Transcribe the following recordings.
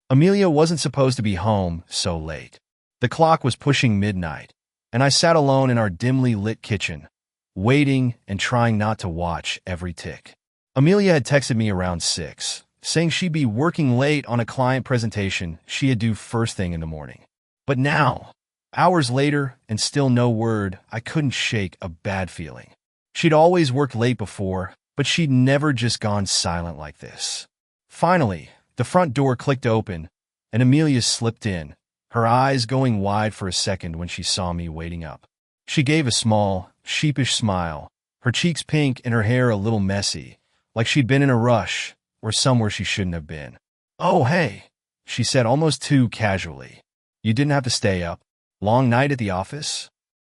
Amelia wasn't supposed to be home so late. The clock was pushing midnight, and I sat alone in our dimly lit kitchen, waiting and trying not to watch every tick. Amelia had texted me around 6, saying she'd be working late on a client presentation she had due first thing in the morning. But now, hours later and still no word, I couldn't shake a bad feeling. She'd always worked late before, but she'd never just gone silent like this. Finally, the front door clicked open, and Amelia slipped in, her eyes going wide for a second when she saw me waiting up. She gave a small, sheepish smile, her cheeks pink and her hair a little messy, like she'd been in a rush or somewhere she shouldn't have been. "Oh, hey," she said almost too casually. "You didn't have to stay up. Long night at the office?"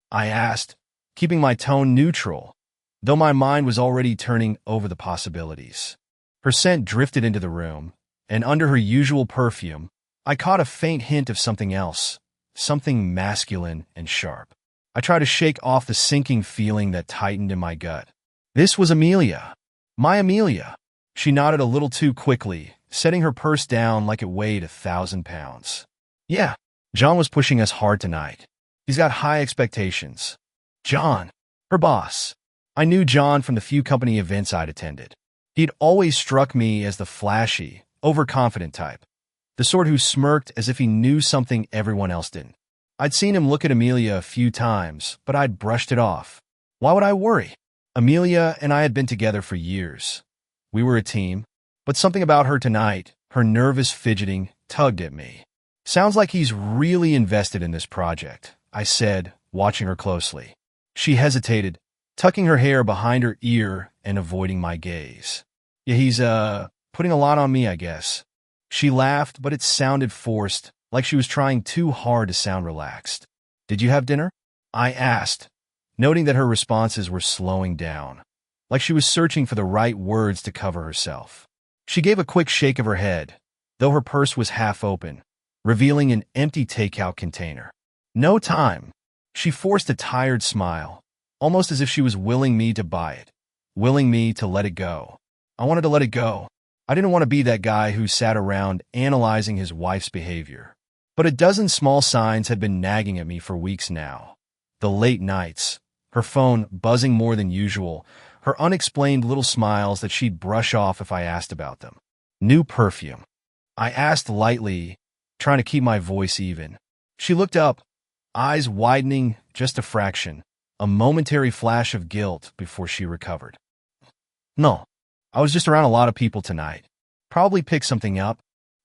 I asked, keeping my tone neutral, though my mind was already turning over the possibilities. Her scent drifted into the room, and under her usual perfume, I caught a faint hint of something else, something masculine and sharp. I tried to shake off the sinking feeling that tightened in my gut. This was Amelia. My Amelia. She nodded a little too quickly, setting her purse down like it weighed 1,000 pounds. "Yeah, John was pushing us hard tonight. He's got high expectations." John, her boss. I knew John from the few company events I'd attended. He'd always struck me as the flashy, overconfident type, the sort who smirked as if he knew something everyone else didn't. I'd seen him look at Amelia a few times, but I'd brushed it off. Why would I worry? Amelia and I had been together for years. We were a team, but something about her tonight, her nervous fidgeting, tugged at me. "Sounds like he's really invested in this project," I said, watching her closely. She hesitated, tucking her hair behind her ear and avoiding my gaze. "Yeah, he's, putting a lot on me, I guess." She laughed, but it sounded forced, like she was trying too hard to sound relaxed. "Did you have dinner?" I asked, noting that her responses were slowing down, like she was searching for the right words to cover herself. She gave a quick shake of her head, though her purse was half open, revealing an empty takeout container. "No time." She forced a tired smile, almost as if she was willing me to buy it, willing me to let it go. I wanted to let it go. I didn't want to be that guy who sat around analyzing his wife's behavior. But a dozen small signs had been nagging at me for weeks now. The late nights, her phone buzzing more than usual, her unexplained little smiles that she'd brush off if I asked about them. New perfume. I asked lightly, trying to keep my voice even. She looked up, eyes widening just a fraction, a momentary flash of guilt before she recovered. "No, I was just around a lot of people tonight. Probably picked something up."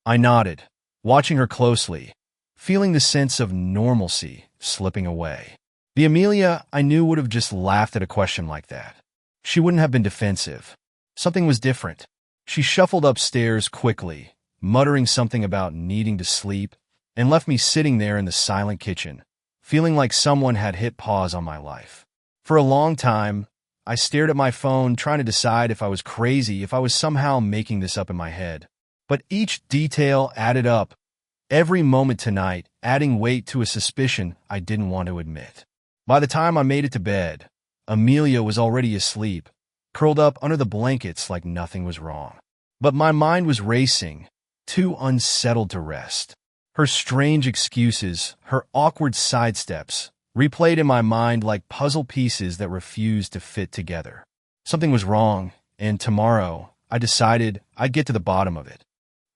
I nodded, watching her closely, feeling the sense of normalcy slipping away. The Amelia I knew would have just laughed at a question like that. She wouldn't have been defensive. Something was different. She shuffled upstairs quickly, muttering something about needing to sleep, and left me sitting there in the silent kitchen, feeling like someone had hit pause on my life. For a long time, I stared at my phone, trying to decide if I was crazy, if I was somehow making this up in my head. But each detail added up, every moment tonight adding weight to a suspicion I didn't want to admit. By the time I made it to bed, Amelia was already asleep, curled up under the blankets like nothing was wrong. But my mind was racing, too unsettled to rest. Her strange excuses, her awkward sidesteps, replayed in my mind like puzzle pieces that refused to fit together. Something was wrong, and tomorrow, I decided I'd get to the bottom of it.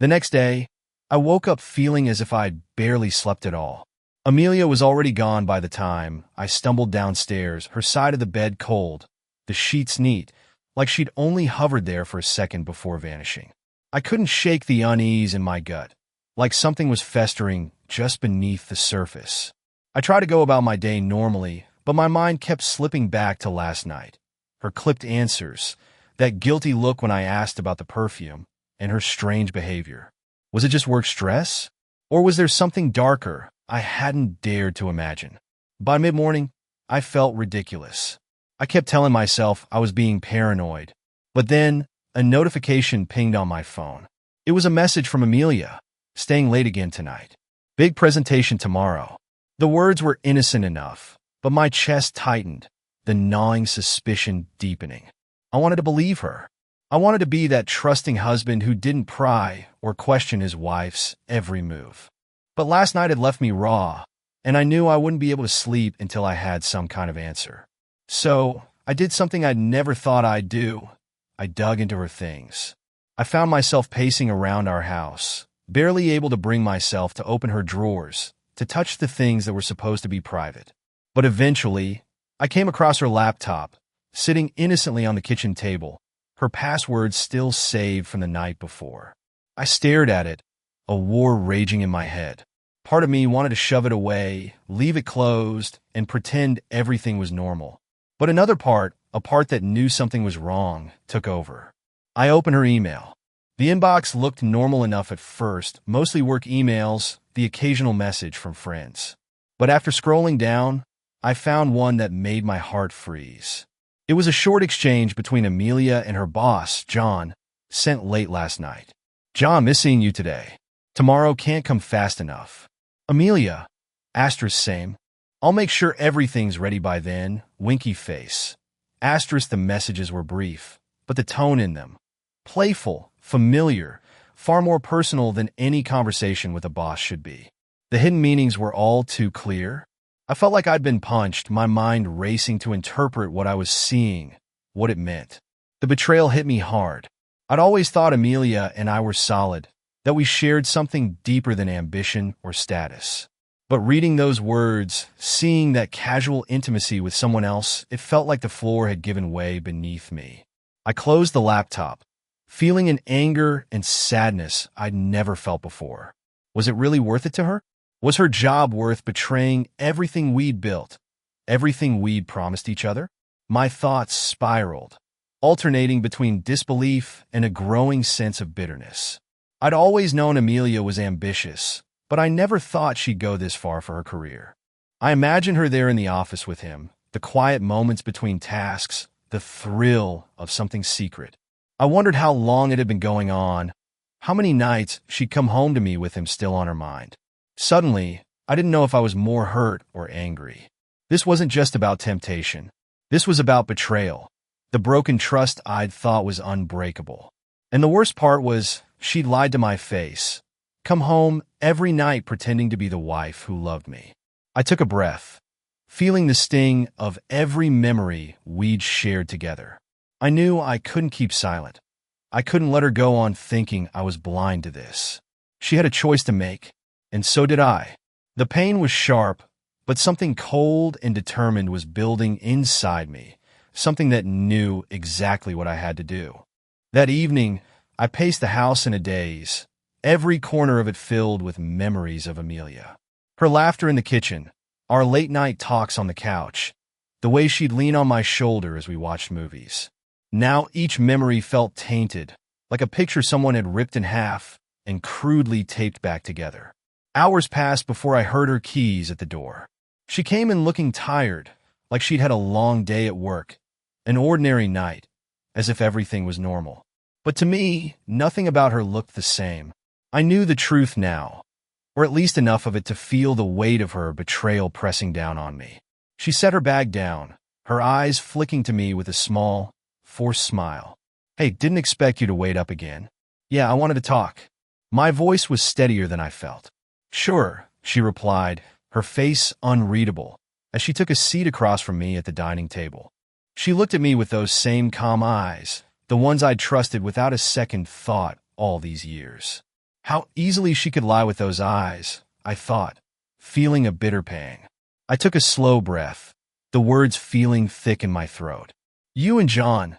The next day, I woke up feeling as if I'd barely slept at all. Amelia was already gone by the time I stumbled downstairs, her side of the bed cold, the sheets neat, like she'd only hovered there for a second before vanishing. I couldn't shake the unease in my gut, like something was festering just beneath the surface. I tried to go about my day normally, but my mind kept slipping back to last night. Her clipped answers, that guilty look when I asked about the perfume, and her strange behavior. Was it just work stress? Or was there something darker I hadn't dared to imagine? By mid-morning, I felt ridiculous. I kept telling myself I was being paranoid, but then a notification pinged on my phone. It was a message from Amelia, staying late again tonight. Big presentation tomorrow. The words were innocent enough, but my chest tightened, the gnawing suspicion deepening. I wanted to believe her. I wanted to be that trusting husband who didn't pry or question his wife's every move. But last night had left me raw, and I knew I wouldn't be able to sleep until I had some kind of answer. So, I did something I'd never thought I'd do. I dug into her things. I found myself pacing around our house, barely able to bring myself to open her drawers, to touch the things that were supposed to be private. But eventually, I came across her laptop, sitting innocently on the kitchen table, her passwords still saved from the night before. I stared at it, a war raging in my head. Part of me wanted to shove it away, leave it closed, and pretend everything was normal. But another part, a part that knew something was wrong, took over. I opened her email. The inbox looked normal enough at first, mostly work emails, the occasional message from friends. But after scrolling down, I found one that made my heart freeze. It was a short exchange between Amelia and her boss, John, sent late last night. "John, miss seeing you today. Tomorrow can't come fast enough. Amelia, asterisk same. I'll make sure everything's ready by then, winky face. Asterisk the messages were brief, but the tone in them. Playful, familiar, far more personal than any conversation with a boss should be. The hidden meanings were all too clear. I felt like I'd been punched, my mind racing to interpret what I was seeing, what it meant. The betrayal hit me hard. I'd always thought Amelia and I were solid, that we shared something deeper than ambition or status. But reading those words, seeing that casual intimacy with someone else, it felt like the floor had given way beneath me. I closed the laptop, feeling an anger and sadness I'd never felt before. Was it really worth it to her? Was her job worth betraying everything we'd built, everything we'd promised each other? My thoughts spiraled, alternating between disbelief and a growing sense of bitterness. I'd always known Amelia was ambitious, but I never thought she'd go this far for her career. I imagined her there in the office with him, the quiet moments between tasks, the thrill of something secret. I wondered how long it had been going on, how many nights she'd come home to me with him still on her mind. Suddenly, I didn't know if I was more hurt or angry. This wasn't just about temptation. This was about betrayal, the broken trust I'd thought was unbreakable. And the worst part was, she'd lied to my face, come home every night pretending to be the wife who loved me. I took a breath, feeling the sting of every memory we'd shared together. I knew I couldn't keep silent. I couldn't let her go on thinking I was blind to this. She had a choice to make. And so did I. The pain was sharp, but something cold and determined was building inside me, something that knew exactly what I had to do. That evening, I paced the house in a daze, every corner of it filled with memories of Amelia. Her laughter in the kitchen, our late-night talks on the couch, the way she'd lean on my shoulder as we watched movies. Now each memory felt tainted, like a picture someone had ripped in half and crudely taped back together. Hours passed before I heard her keys at the door. She came in looking tired, like she'd had a long day at work, an ordinary night, as if everything was normal. But to me, nothing about her looked the same. I knew the truth now, or at least enough of it to feel the weight of her betrayal pressing down on me. She set her bag down, her eyes flicking to me with a small, forced smile. "Hey, didn't expect you to wait up again." "Yeah, I wanted to talk." My voice was steadier than I felt. "Sure," she replied, her face unreadable, as she took a seat across from me at the dining table. She looked at me with those same calm eyes, the ones I'd trusted without a second thought all these years. How easily she could lie with those eyes, I thought, feeling a bitter pang. I took a slow breath, the words feeling thick in my throat. "You and John,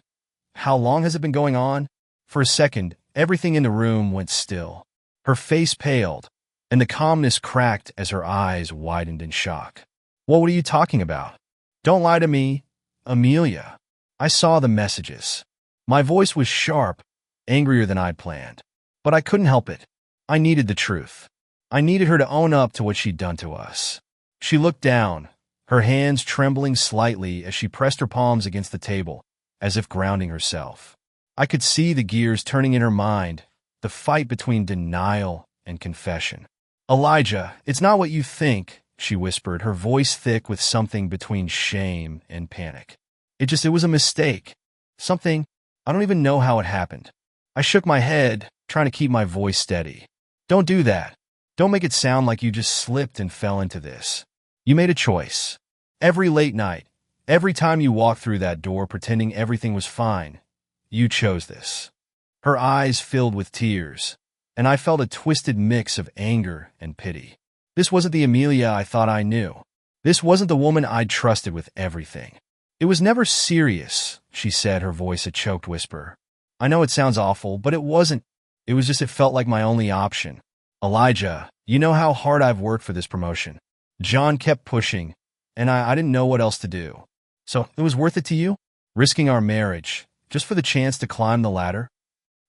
how long has it been going on?" For a second, everything in the room went still. Her face paled, and the calmness cracked as her eyes widened in shock. "What are you talking about? Don't lie to me, Amelia." I saw the messages. My voice was sharp, angrier than I'd planned. But I couldn't help it. I needed the truth. I needed her to own up to what she'd done to us. She looked down, her hands trembling slightly as she pressed her palms against the table, as if grounding herself. I could see the gears turning in her mind, the fight between denial and confession. "Elijah, it's not what you think," she whispered, her voice thick with something between shame and panic. It was a mistake. Something I don't even know how it happened. I shook my head, trying to keep my voice steady. Don't do that. Don't make it sound like you just slipped and fell into this. You made a choice. Every late night, every time you walked through that door pretending everything was fine, you chose this. Her eyes filled with tears, and I felt a twisted mix of anger and pity. This wasn't the Amelia I thought I knew. This wasn't the woman I'd trusted with everything. It was never serious, she said, her voice a choked whisper. I know it sounds awful, but it wasn't. It felt like my only option. Elijah, you know how hard I've worked for this promotion. John kept pushing, and I didn't know what else to do. So it was worth it to you? Risking our marriage, just for the chance to climb the ladder?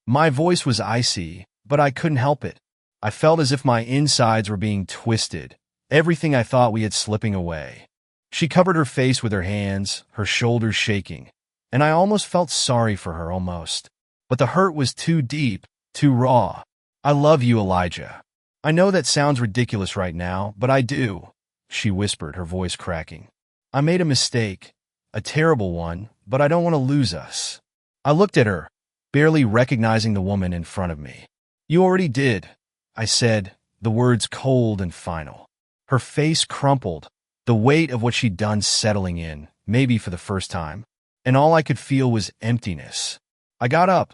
My voice was icy, but I couldn't help it. I felt as if my insides were being twisted, everything I thought we had slipping away. She covered her face with her hands, her shoulders shaking, and I almost felt sorry for her, almost. But the hurt was too deep, too raw. I love you, Elijah. I know that sounds ridiculous right now, but I do, she whispered, her voice cracking. I made a mistake, a terrible one, but I don't want to lose us. I looked at her, barely recognizing the woman in front of me. You already did, I said, the words cold and final. Her face crumpled, the weight of what she'd done settling in, maybe for the first time, and all I could feel was emptiness. I got up,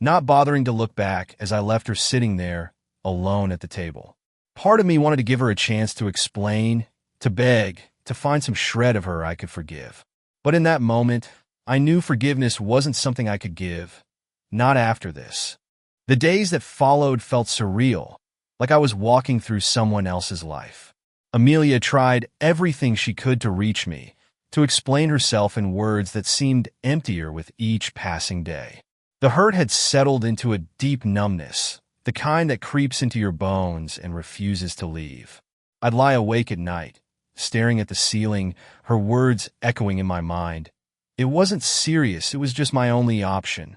not bothering to look back as I left her sitting there, alone at the table. Part of me wanted to give her a chance to explain, to beg, to find some shred of her I could forgive. But in that moment, I knew forgiveness wasn't something I could give, not after this. The days that followed felt surreal, like I was walking through someone else's life. Amelia tried everything she could to reach me, to explain herself in words that seemed emptier with each passing day. The hurt had settled into a deep numbness, the kind that creeps into your bones and refuses to leave. I'd lie awake at night, staring at the ceiling, her words echoing in my mind. It wasn't serious, it was just my only option.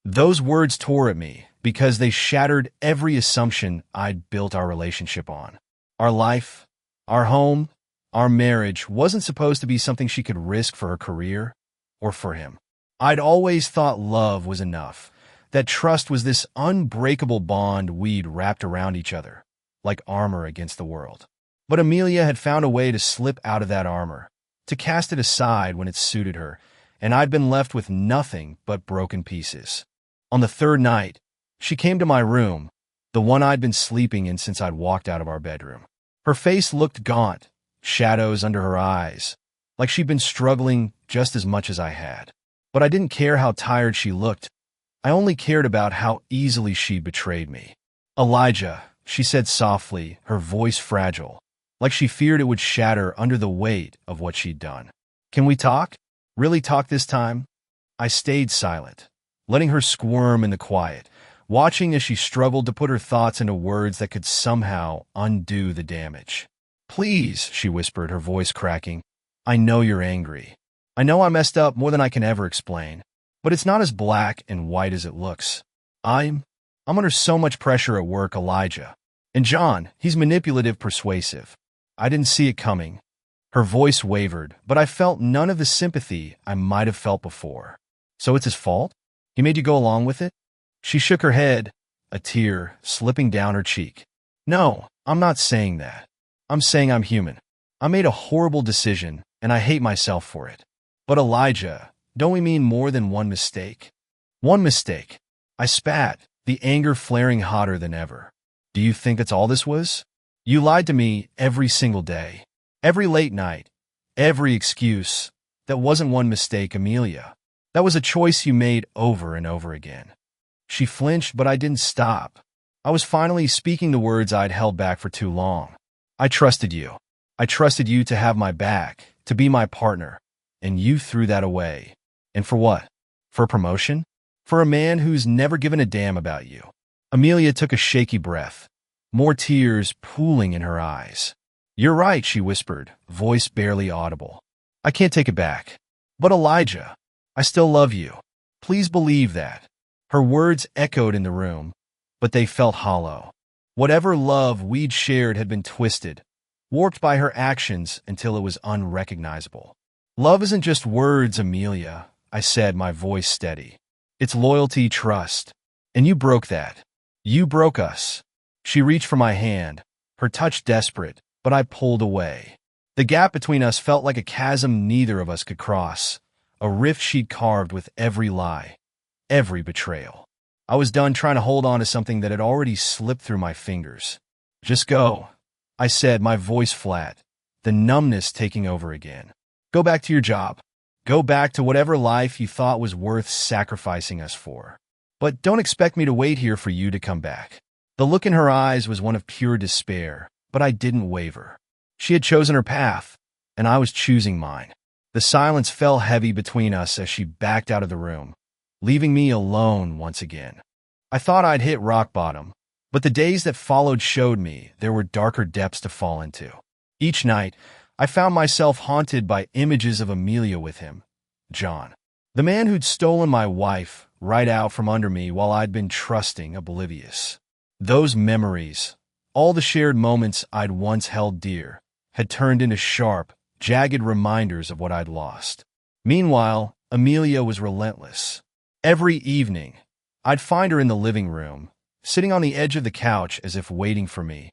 Those words tore at me because they shattered every assumption I'd built our relationship on. Our life, our home, our marriage wasn't supposed to be something she could risk for her career or for him. I'd always thought love was enough, that trust was this unbreakable bond we'd wrapped around each other, like armor against the world. But Amelia had found a way to slip out of that armor, to cast it aside when it suited her, and I'd been left with nothing but broken pieces. On the third night, she came to my room, the one I'd been sleeping in since I'd walked out of our bedroom. Her face looked gaunt, shadows under her eyes, like she'd been struggling just as much as I had. But I didn't care how tired she looked. I only cared about how easily she'd betrayed me. Elijah, she said softly, her voice fragile, like she feared it would shatter under the weight of what she'd done. Can we talk? Really talk this time? I stayed silent, letting her squirm in the quiet, watching as she struggled to put her thoughts into words that could somehow undo the damage. Please, she whispered, her voice cracking. I know you're angry. I know I messed up more than I can ever explain, but it's not as black and white as it looks. I'm under so much pressure at work, Elijah. And John, he's manipulative, persuasive. I didn't see it coming. Her voice wavered, but I felt none of the sympathy I might have felt before. So it's his fault? He made you go along with it? She shook her head, a tear slipping down her cheek. No, I'm not saying that. I'm saying I'm human. I made a horrible decision, and I hate myself for it. But Elijah, don't we mean more than one mistake? One mistake. I spat, the anger flaring hotter than ever. Do you think that's all this was? You lied to me every single day, every late night, every excuse. That wasn't one mistake, Amelia. That was a choice you made over and over again. She flinched, but I didn't stop. I was finally speaking the words I'd held back for too long. I trusted you. I trusted you to have my back, to be my partner, and you threw that away. And for what? For a promotion? For a man who's never given a damn about you. Amelia took a shaky breath, more tears pooling in her eyes. You're right, she whispered, voice barely audible. I can't take it back. But Elijah, I still love you. Please believe that. Her words echoed in the room, but they felt hollow. Whatever love we'd shared had been twisted, warped by her actions until it was unrecognizable. Love isn't just words, Amelia, I said, my voice steady. It's loyalty, trust. And you broke that. You broke us. She reached for my hand, her touch desperate, but I pulled away. The gap between us felt like a chasm neither of us could cross, a rift she'd carved with every lie, every betrayal. I was done trying to hold on to something that had already slipped through my fingers. Just go, I said, my voice flat, the numbness taking over again. Go back to your job. Go back to whatever life you thought was worth sacrificing us for. But don't expect me to wait here for you to come back. The look in her eyes was one of pure despair, but I didn't waver. She had chosen her path, and I was choosing mine. The silence fell heavy between us as she backed out of the room, leaving me alone once again. I thought I'd hit rock bottom, but the days that followed showed me there were darker depths to fall into. Each night, I found myself haunted by images of Amelia with him, John, the man who'd stolen my wife right out from under me while I'd been trusting, oblivious. Those memories, all the shared moments I'd once held dear, had turned into sharp, jagged reminders of what I'd lost. Meanwhile, Amelia was relentless. Every evening, I'd find her in the living room, sitting on the edge of the couch as if waiting for me,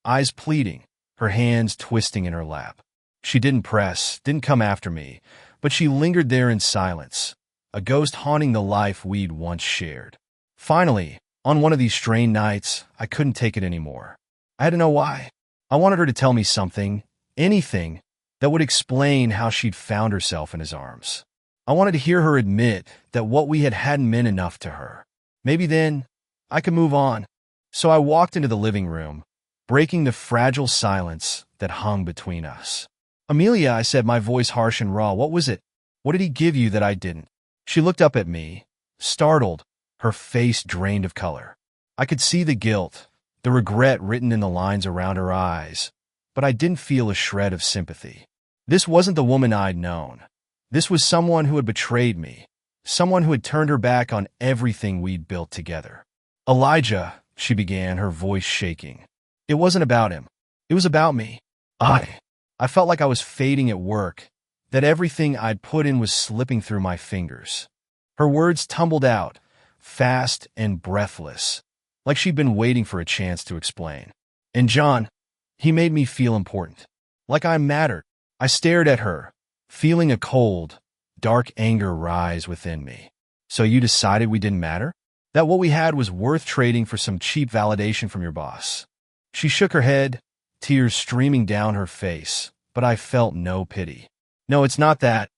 eyes pleading, her hands twisting in her lap. She didn't press, didn't come after me, but she lingered there in silence, a ghost haunting the life we'd once shared. Finally, on one of these strained nights, I couldn't take it anymore. I had to know why. I wanted her to tell me something, anything, that would explain how she'd found herself in his arms. I wanted to hear her admit that what we had hadn't meant enough to her. Maybe then, I could move on. So I walked into the living room, breaking the fragile silence that hung between us. Amelia, I said, my voice harsh and raw, what was it? What did he give you that I didn't? She looked up at me, startled, her face drained of color. I could see the guilt, the regret written in the lines around her eyes, but I didn't feel a shred of sympathy. This wasn't the woman I'd known. This was someone who had betrayed me, someone who had turned her back on everything we'd built together. Elijah, she began, her voice shaking. It wasn't about him. It was about me. I felt like I was fading at work, that everything I'd put in was slipping through my fingers. Her words tumbled out, fast and breathless, like she'd been waiting for a chance to explain. And John, he made me feel important, like I mattered. I stared at her, feeling a cold, dark anger rise within me. So you decided we didn't matter? That what we had was worth trading for some cheap validation from your boss? She shook her head, tears streaming down her face, but I felt no pity. No, it's not that.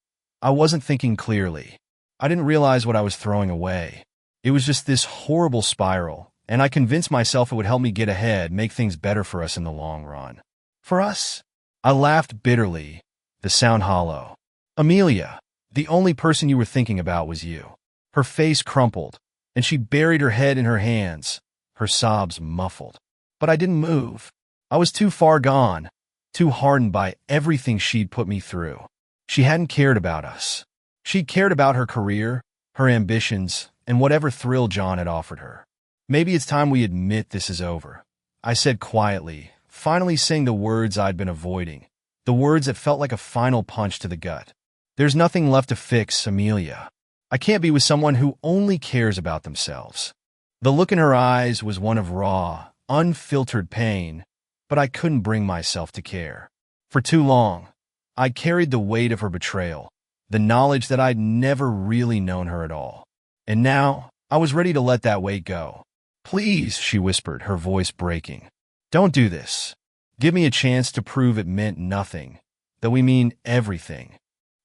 I wasn't thinking clearly. I didn't realize what I was throwing away. It was just this horrible spiral, and I convinced myself it would help me get ahead, make things better for us in the long run. For us? I laughed bitterly, the sound hollow. Amelia, the only person you were thinking about was you. Her face crumpled, and she buried her head in her hands, her sobs muffled. But I didn't move. I was too far gone, too hardened by everything she'd put me through. She hadn't cared about us. She cared about her career, her ambitions, and whatever thrill John had offered her. Maybe it's time we admit this is over, I said quietly, finally saying the words I'd been avoiding, the words that felt like a final punch to the gut. There's nothing left to fix, Amelia. I can't be with someone who only cares about themselves. The look in her eyes was one of raw, unfiltered pain, but I couldn't bring myself to care. For too long, I carried the weight of her betrayal, the knowledge that I'd never really known her at all. And now, I was ready to let that weight go. Please, she whispered, her voice breaking. Don't do this. Give me a chance to prove it meant nothing, that we mean everything.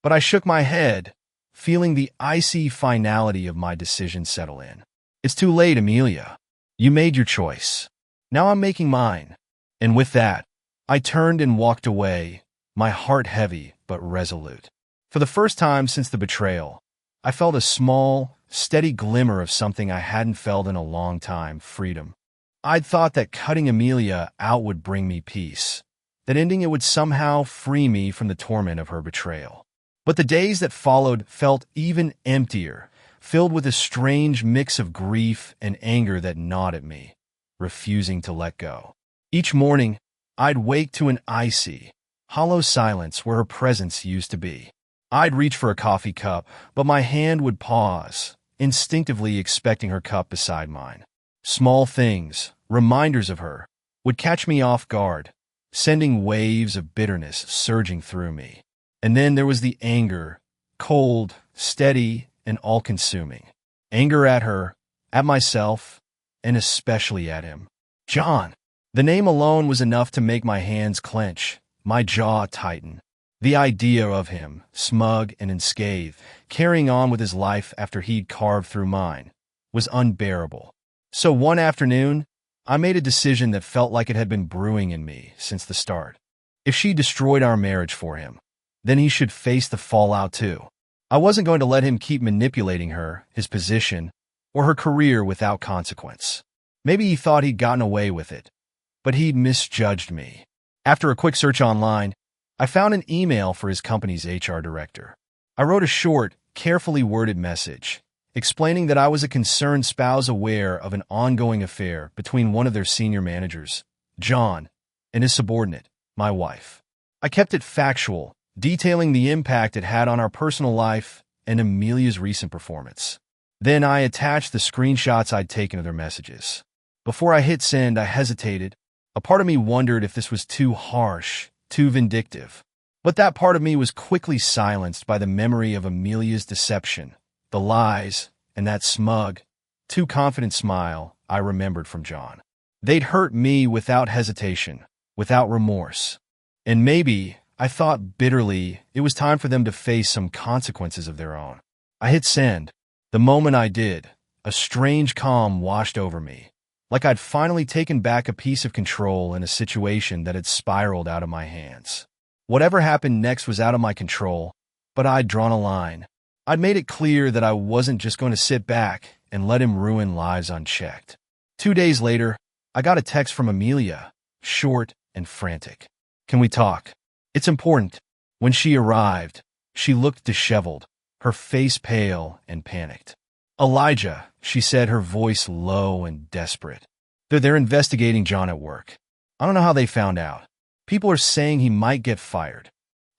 But I shook my head, feeling the icy finality of my decision settle in. It's too late, Amelia. You made your choice. Now I'm making mine. And with that, I turned and walked away, my heart heavy but resolute. For the first time since the betrayal, I felt a small, steady glimmer of something I hadn't felt in a long time, freedom. I'd thought that cutting Amelia out would bring me peace, that ending it would somehow free me from the torment of her betrayal. But the days that followed felt even emptier, filled with a strange mix of grief and anger that gnawed at me, refusing to let go. Each morning, I'd wake to an icy, hollow silence where her presence used to be. I'd reach for a coffee cup, but my hand would pause, instinctively expecting her cup beside mine. Small things, reminders of her, would catch me off guard, sending waves of bitterness surging through me. And then there was the anger, cold, steady, and all-consuming. Anger at her, at myself, and especially at him. John. The name alone was enough to make my hands clench, my jaw tighten. The idea of him, smug and unscathed, carrying on with his life after he'd carved through mine, was unbearable. So one afternoon, I made a decision that felt like it had been brewing in me since the start. If she destroyed our marriage for him, then he should face the fallout too. I wasn't going to let him keep manipulating her, his position, or her career without consequence. Maybe he thought he'd gotten away with it, but he'd misjudged me. After a quick search online, I found an email for his company's HR director. I wrote a short, carefully worded message, explaining that I was a concerned spouse aware of an ongoing affair between one of their senior managers, John, and his subordinate, my wife. I kept it factual, detailing the impact it had on our personal life and Amelia's recent performance. Then I attached the screenshots I'd taken of their messages. Before I hit send, I hesitated. A part of me wondered if this was too harsh, too vindictive. But that part of me was quickly silenced by the memory of Amelia's deception, the lies, and that smug, too confident smile I remembered from John. They'd hurt me without hesitation, without remorse. And maybe, I thought bitterly, it was time for them to face some consequences of their own. I hit send. The moment I did, a strange calm washed over me, like I'd finally taken back a piece of control in a situation that had spiraled out of my hands. Whatever happened next was out of my control, but I'd drawn a line. I'd made it clear that I wasn't just going to sit back and let him ruin lives unchecked. 2 days later, I got a text from Amelia, short and frantic. "Can we talk? It's important." When she arrived, she looked disheveled, her face pale and panicked. "Elijah," she said, her voice low and desperate. They're investigating John at work. I don't know how they found out. People are saying he might get fired."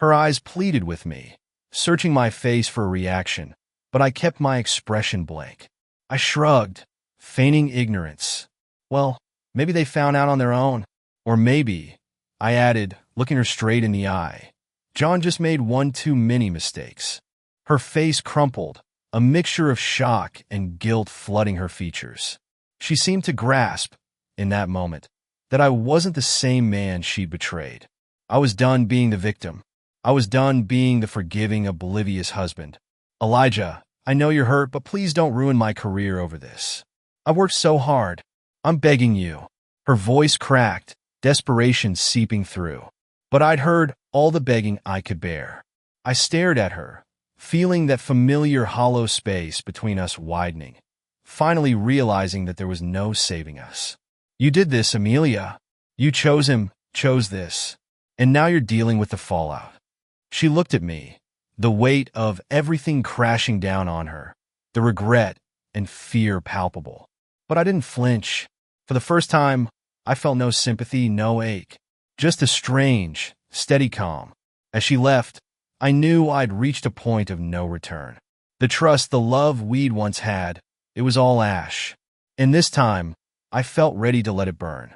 Her eyes pleaded with me, searching my face for a reaction, but I kept my expression blank. I shrugged, feigning ignorance. "Well, maybe they found out on their own. Or maybe," I added, looking her straight in the eye, "John just made one too many mistakes." Her face crumpled, a mixture of shock and guilt flooding her features. She seemed to grasp, in that moment, that I wasn't the same man she'd betrayed. I was done being the victim. I was done being the forgiving, oblivious husband. "Elijah, I know you're hurt, but please don't ruin my career over this. I've worked so hard. I'm begging you." Her voice cracked, desperation seeping through. But I'd heard all the begging I could bear. I stared at her, feeling that familiar hollow space between us widening, finally realizing that there was no saving us. "You did this, Amelia. You chose him, chose this, and now you're dealing with the fallout." She looked at me, the weight of everything crashing down on her, the regret and fear palpable. But I didn't flinch. For the first time, I felt no sympathy, no ache, just a strange, steady calm. As she left, I knew I'd reached a point of no return. The trust, the love we'd once had, it was all ash. And this time, I felt ready to let it burn.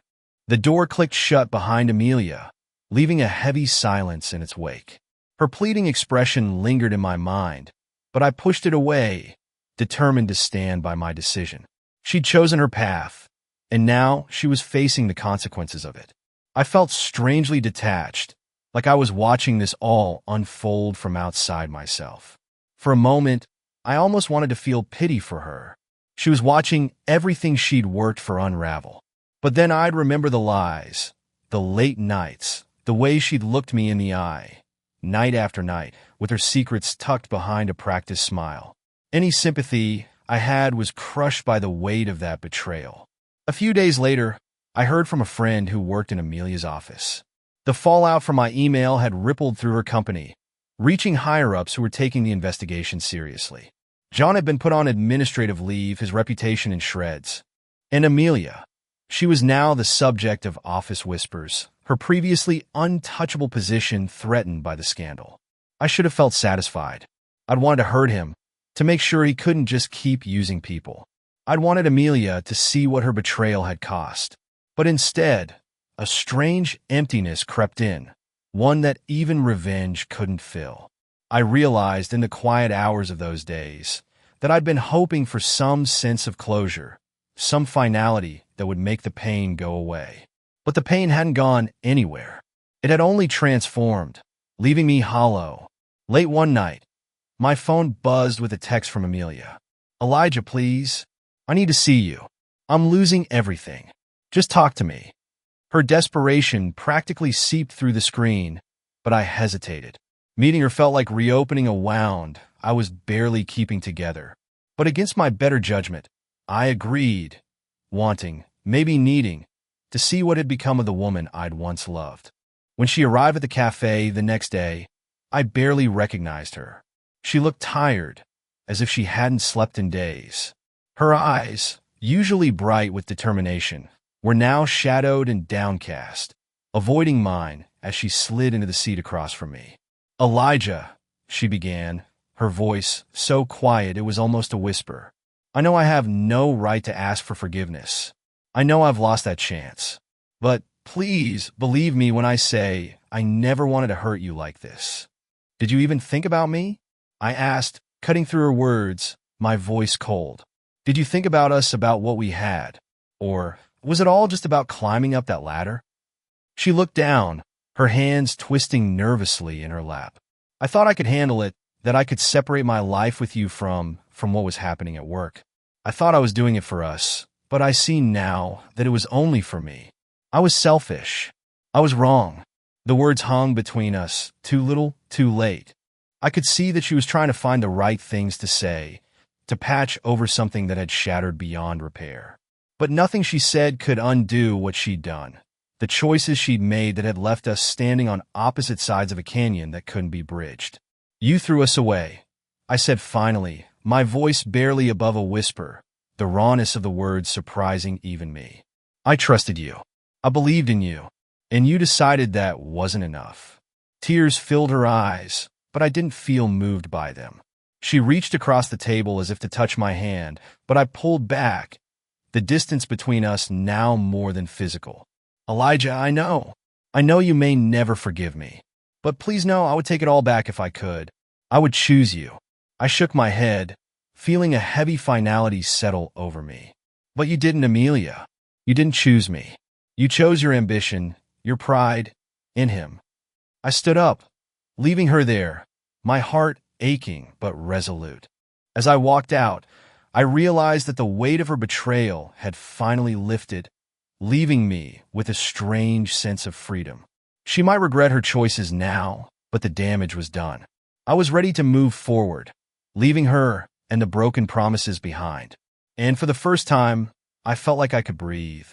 The door clicked shut behind Amelia, leaving a heavy silence in its wake. Her pleading expression lingered in my mind, but I pushed it away, determined to stand by my decision. She'd chosen her path, and now she was facing the consequences of it. I felt strangely detached, like I was watching this all unfold from outside myself. For a moment, I almost wanted to feel pity for her. She was watching everything she'd worked for unravel. But then I'd remember the lies, the late nights, the way she'd looked me in the eye, night after night, with her secrets tucked behind a practiced smile. Any sympathy I had was crushed by the weight of that betrayal. A few days later, I heard from a friend who worked in Amelia's office. The fallout from my email had rippled through her company, reaching higher-ups who were taking the investigation seriously. John had been put on administrative leave, his reputation in shreds. And Amelia, she was now the subject of office whispers, her previously untouchable position threatened by the scandal. I should have felt satisfied. I'd wanted to hurt him, to make sure he couldn't just keep using people. I'd wanted Amelia to see what her betrayal had cost. But instead, a strange emptiness crept in, one that even revenge couldn't fill. I realized in the quiet hours of those days that I'd been hoping for some sense of closure, some finality that would make the pain go away. But the pain hadn't gone anywhere. It had only transformed, leaving me hollow. Late one night, my phone buzzed with a text from Amelia. "Elijah, please. I need to see you. I'm losing everything. Just talk to me." Her desperation practically seeped through the screen, but I hesitated. Meeting her felt like reopening a wound I was barely keeping together. But against my better judgment, I agreed, wanting, maybe needing, to see what had become of the woman I'd once loved. When she arrived at the cafe the next day, I barely recognized her. She looked tired, as if she hadn't slept in days. Her eyes, usually bright with determination, were now shadowed and downcast, avoiding mine as she slid into the seat across from me. "Elijah," she began, her voice so quiet it was almost a whisper. "I know I have no right to ask for forgiveness. I know I've lost that chance. But please believe me when I say I never wanted to hurt you like this." "Did you even think about me?" I asked, cutting through her words, my voice cold. "Did you think about us, about what we had? Or was it all just about climbing up that ladder?" She looked down, her hands twisting nervously in her lap. "I thought I could handle it, that I could separate my life with you from what was happening at work. I thought I was doing it for us, but I see now that it was only for me. I was selfish. I was wrong." The words hung between us, too little, too late. I could see that she was trying to find the right things to say, to patch over something that had shattered beyond repair. But nothing she said could undo what she'd done, the choices she'd made that had left us standing on opposite sides of a canyon that couldn't be bridged. "You threw us away," I said finally, my voice barely above a whisper, the rawness of the words surprising even me. "I trusted you. I believed in you. And you decided that wasn't enough." Tears filled her eyes, but I didn't feel moved by them. She reached across the table as if to touch my hand, but I pulled back, the distance between us now more than physical. "Elijah, I know you may never forgive me. But please know I would take it all back if I could. I would choose you." I shook my head, feeling a heavy finality settle over me. "But you didn't, Amelia. You didn't choose me. You chose your ambition, your pride, in him." I stood up, leaving her there, my heart aching but resolute. As I walked out, I realized that the weight of her betrayal had finally lifted, leaving me with a strange sense of freedom. She might regret her choices now, but the damage was done. I was ready to move forward, leaving her and the broken promises behind. And for the first time, I felt like I could breathe.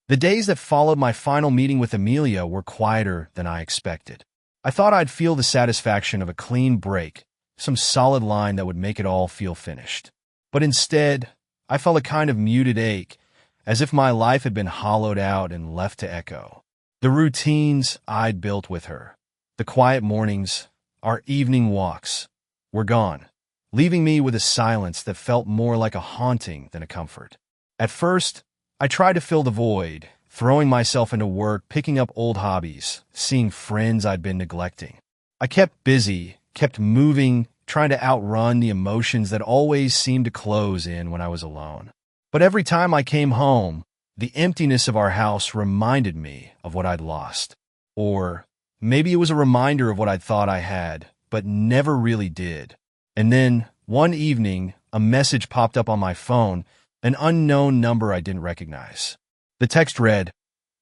The days that followed my final meeting with Amelia were quieter than I expected. I thought I'd feel the satisfaction of a clean break, some solid line that would make it all feel finished. But instead, I felt a kind of muted ache, as if my life had been hollowed out and left to echo. The routines I'd built with her, the quiet mornings, our evening walks, were gone, leaving me with a silence that felt more like a haunting than a comfort. At first, I tried to fill the void, throwing myself into work, picking up old hobbies, seeing friends I'd been neglecting. I kept busy, kept moving, trying to outrun the emotions that always seemed to close in when I was alone. But every time I came home, the emptiness of our house reminded me of what I'd lost. Or maybe it was a reminder of what I'd thought I had, but never really did. And then, one evening, a message popped up on my phone, an unknown number I didn't recognize. The text read,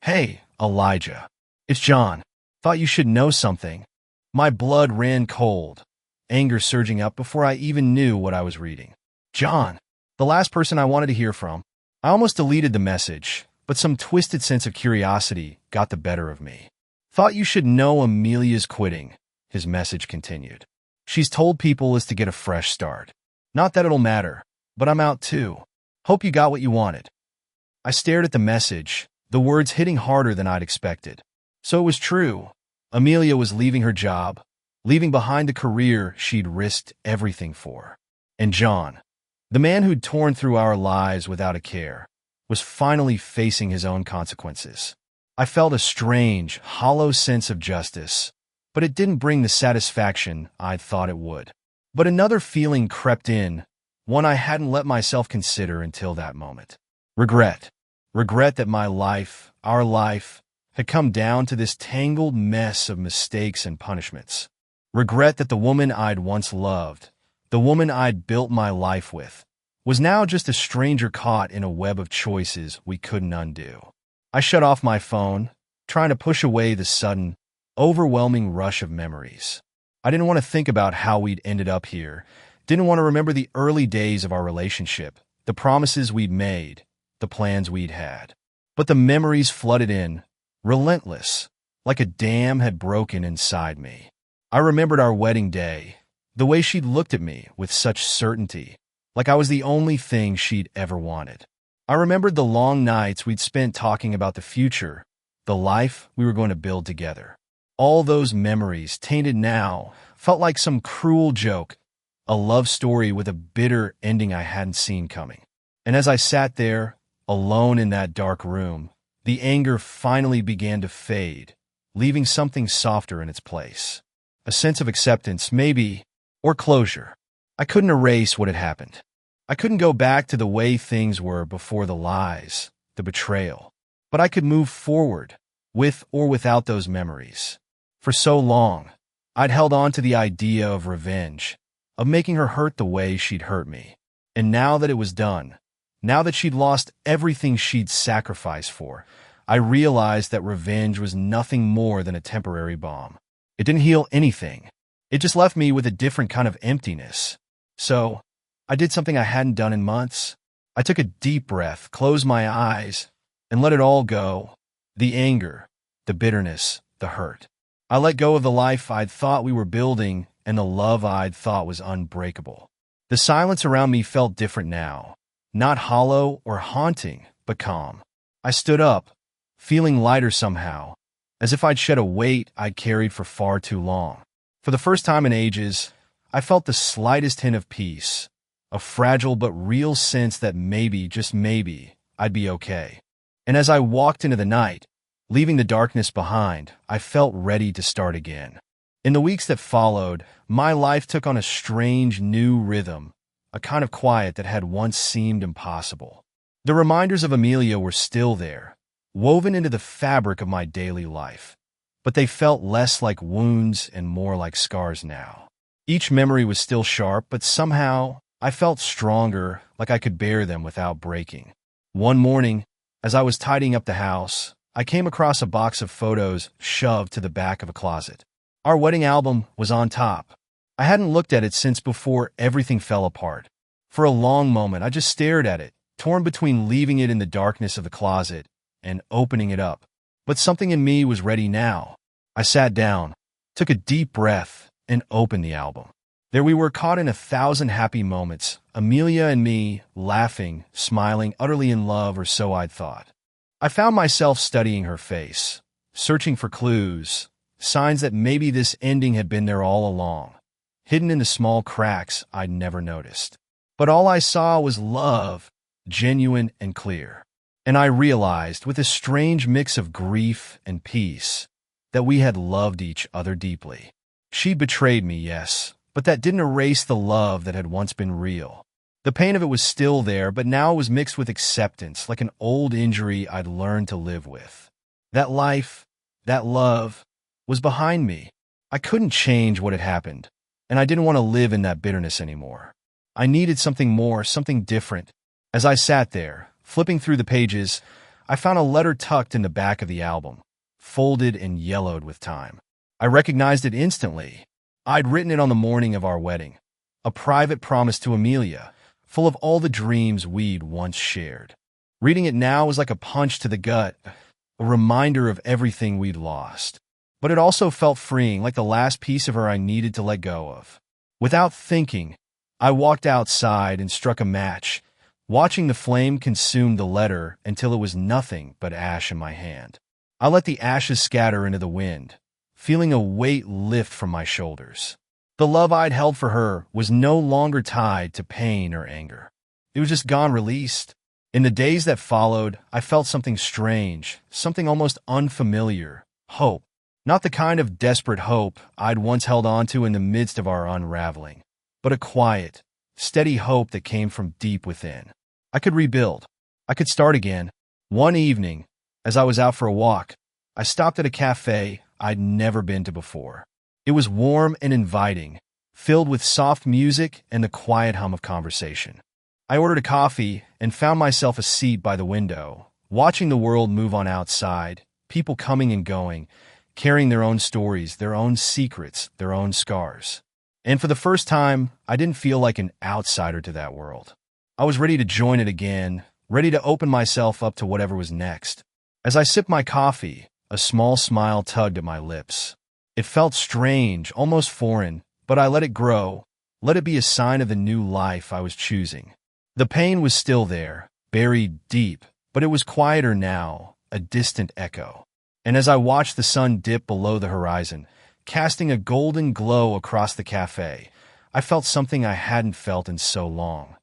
"Hey, Elijah. It's John. Thought you should know something." My blood ran cold, anger surging up before I even knew what I was reading. John, the last person I wanted to hear from. I almost deleted the message, but some twisted sense of curiosity got the better of me. "Thought you should know Amelia's quitting," his message continued. "She's told people it's to get a fresh start. Not that it'll matter, but I'm out too. Hope you got what you wanted." I stared at the message, the words hitting harder than I'd expected. So it was true. Amelia was leaving her job, leaving behind the career she'd risked everything for. And John, the man who'd torn through our lives without a care, was finally facing his own consequences. I felt a strange, hollow sense of justice, but it didn't bring the satisfaction I'd thought it would. But another feeling crept in, one I hadn't let myself consider until that moment. Regret. Regret that my life, our life, had come down to this tangled mess of mistakes and punishments. Regret that the woman I'd once loved, the woman I'd built my life with, was now just a stranger caught in a web of choices we couldn't undo. I shut off my phone, trying to push away the sudden, overwhelming rush of memories. I didn't want to think about how we'd ended up here, didn't want to remember the early days of our relationship, the promises we'd made, the plans we'd had. But the memories flooded in, relentless, like a dam had broken inside me. I remembered our wedding day, the way she'd looked at me with such certainty, like I was the only thing she'd ever wanted. I remembered the long nights we'd spent talking about the future, the life we were going to build together. All those memories, tainted now, felt like some cruel joke, a love story with a bitter ending I hadn't seen coming. And as I sat there, alone in that dark room, the anger finally began to fade, leaving something softer in its place. A sense of acceptance, maybe, or closure. I couldn't erase what had happened. I couldn't go back to the way things were before the lies, the betrayal. But I could move forward, with or without those memories. For so long, I'd held on to the idea of revenge, of making her hurt the way she'd hurt me. And now that it was done, now that she'd lost everything she'd sacrificed for, I realized that revenge was nothing more than a temporary balm. It didn't heal anything. It just left me with a different kind of emptiness. So, I did something I hadn't done in months. I took a deep breath, closed my eyes, and let it all go. The anger, the bitterness, the hurt. I let go of the life I'd thought we were building and the love I'd thought was unbreakable. The silence around me felt different now. Not hollow or haunting, but calm. I stood up, feeling lighter somehow, as if I'd shed a weight I'd carried for far too long. For the first time in ages, I felt the slightest hint of peace, a fragile but real sense that maybe, just maybe, I'd be okay. And as I walked into the night, leaving the darkness behind, I felt ready to start again. In the weeks that followed, my life took on a strange new rhythm, a kind of quiet that had once seemed impossible. The reminders of Amelia were still there, woven into the fabric of my daily life, but they felt less like wounds and more like scars now. Each memory was still sharp, but somehow I felt stronger, like I could bear them without breaking. One morning, as I was tidying up the house, I came across a box of photos shoved to the back of a closet. Our wedding album was on top. I hadn't looked at it since before everything fell apart. For a long moment, I just stared at it, torn between leaving it in the darkness of the closet and opening it up. But something in me was ready now. I sat down, took a deep breath, and opened the album. There we were, caught in 1,000 happy moments, Amelia and me, laughing, smiling, utterly in love, or so I'd thought. I found myself studying her face, searching for clues, signs that maybe this ending had been there all along, hidden in the small cracks I'd never noticed. But all I saw was love, genuine and clear. And I realized, with a strange mix of grief and peace, that we had loved each other deeply. She'd betrayed me, yes, but that didn't erase the love that had once been real. The pain of it was still there, but now it was mixed with acceptance, like an old injury I'd learned to live with. That life, that love, was behind me. I couldn't change what had happened, and I didn't want to live in that bitterness anymore. I needed something more, something different. As I sat there, flipping through the pages, I found a letter tucked in the back of the album, folded and yellowed with time. I recognized it instantly. I'd written it on the morning of our wedding, a private promise to Amelia, full of all the dreams we'd once shared. Reading it now was like a punch to the gut, a reminder of everything we'd lost. But it also felt freeing, like the last piece of her I needed to let go of. Without thinking, I walked outside and struck a match, watching the flame consume the letter until it was nothing but ash in my hand. I let the ashes scatter into the wind, feeling a weight lift from my shoulders. The love I'd held for her was no longer tied to pain or anger. It was just gone, released. In the days that followed, I felt something strange, something almost unfamiliar. Hope. Not the kind of desperate hope I'd once held on to in the midst of our unraveling, but a quiet, steady hope that came from deep within. I could rebuild. I could start again. One evening, as I was out for a walk, I stopped at a cafe I'd never been to before. It was warm and inviting, filled with soft music and the quiet hum of conversation. I ordered a coffee and found myself a seat by the window, watching the world move on outside, people coming and going, carrying their own stories, their own secrets, their own scars. And for the first time, I didn't feel like an outsider to that world. I was ready to join it again, ready to open myself up to whatever was next. As I sipped my coffee, a small smile tugged at my lips. It felt strange, almost foreign, but I let it grow, let it be a sign of the new life I was choosing. The pain was still there, buried deep, but it was quieter now, a distant echo. And as I watched the sun dip below the horizon, casting a golden glow across the cafe, I felt something I hadn't felt in so long.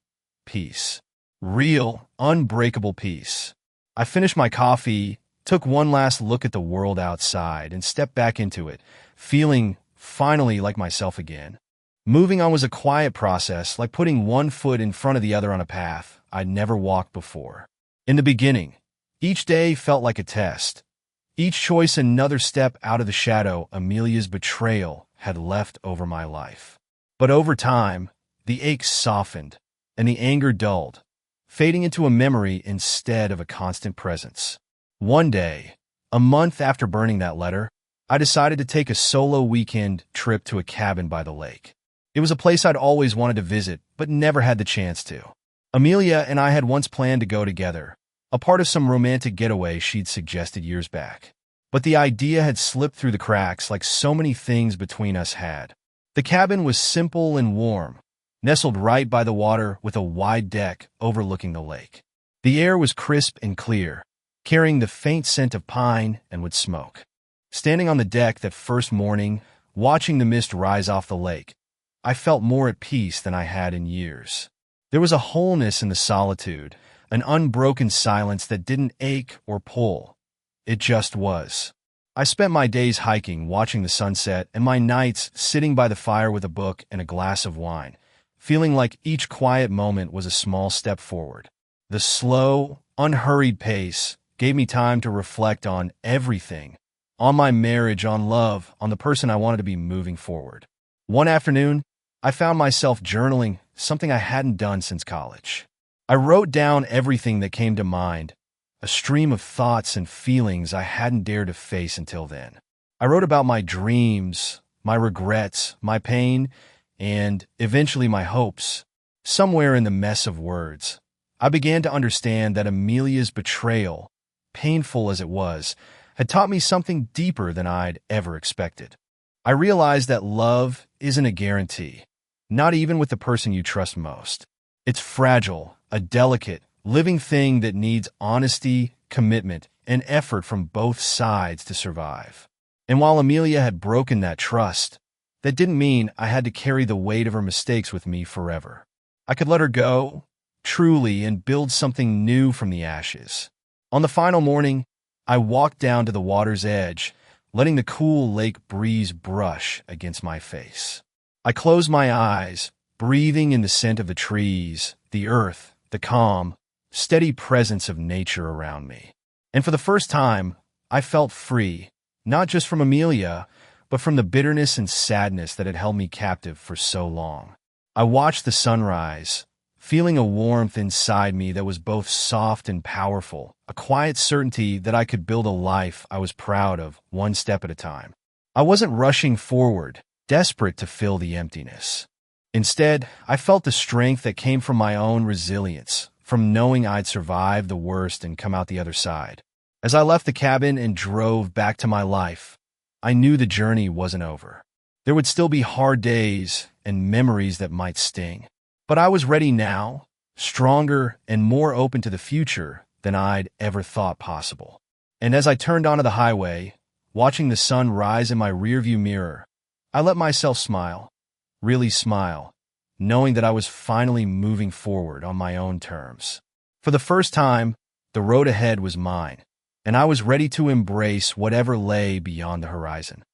Peace. Real, unbreakable peace. I finished my coffee, took one last look at the world outside, and stepped back into it, feeling finally like myself again. Moving on was a quiet process, like putting one foot in front of the other on a path I'd never walked before. In the beginning, each day felt like a test. Each choice another step out of the shadow Amelia's betrayal had left over my life. But over time, the ache softened, and the anger dulled, fading into a memory instead of a constant presence. One day, a month after burning that letter, I decided to take a solo weekend trip to a cabin by the lake. It was a place I'd always wanted to visit, but never had the chance to. Amelia and I had once planned to go together, a part of some romantic getaway she'd suggested years back. But the idea had slipped through the cracks like so many things between us had. The cabin was simple and warm, nestled right by the water with a wide deck overlooking the lake. The air was crisp and clear, carrying the faint scent of pine and wood smoke. Standing on the deck that first morning, watching the mist rise off the lake, I felt more at peace than I had in years. There was a wholeness in the solitude, an unbroken silence that didn't ache or pull. It just was. I spent my days hiking, watching the sunset, and my nights sitting by the fire with a book and a glass of wine, feeling like each quiet moment was a small step forward. The slow, unhurried pace gave me time to reflect on everything, on my marriage, on love, on the person I wanted to be moving forward. One afternoon, I found myself journaling, something I hadn't done since college. I wrote down everything that came to mind, a stream of thoughts and feelings I hadn't dared to face until then. I wrote about my dreams, my regrets, my pain, and eventually my hopes. Somewhere in the mess of words, I began to understand that Amelia's betrayal, painful as it was, had taught me something deeper than I'd ever expected. I realized that love isn't a guarantee, not even with the person you trust most. It's fragile, a delicate, living thing that needs honesty, commitment, and effort from both sides to survive. And while Amelia had broken that trust, that didn't mean I had to carry the weight of her mistakes with me forever. I could let her go, truly, and build something new from the ashes. On the final morning, I walked down to the water's edge, letting the cool lake breeze brush against my face. I closed my eyes, breathing in the scent of the trees, the earth, the calm, steady presence of nature around me. And for the first time, I felt free, not just from Amelia, but from the bitterness and sadness that had held me captive for so long. I watched the sunrise, feeling a warmth inside me that was both soft and powerful, a quiet certainty that I could build a life I was proud of, one step at a time. I wasn't rushing forward, desperate to fill the emptiness. Instead, I felt the strength that came from my own resilience, from knowing I'd survive the worst and come out the other side. As I left the cabin and drove back to my life, I knew the journey wasn't over. There would still be hard days and memories that might sting. But I was ready now, stronger and more open to the future than I'd ever thought possible. And as I turned onto the highway, watching the sun rise in my rearview mirror, I let myself smile. really smile, knowing that I was finally moving forward on my own terms. For the first time, the road ahead was mine, and I was ready to embrace whatever lay beyond the horizon.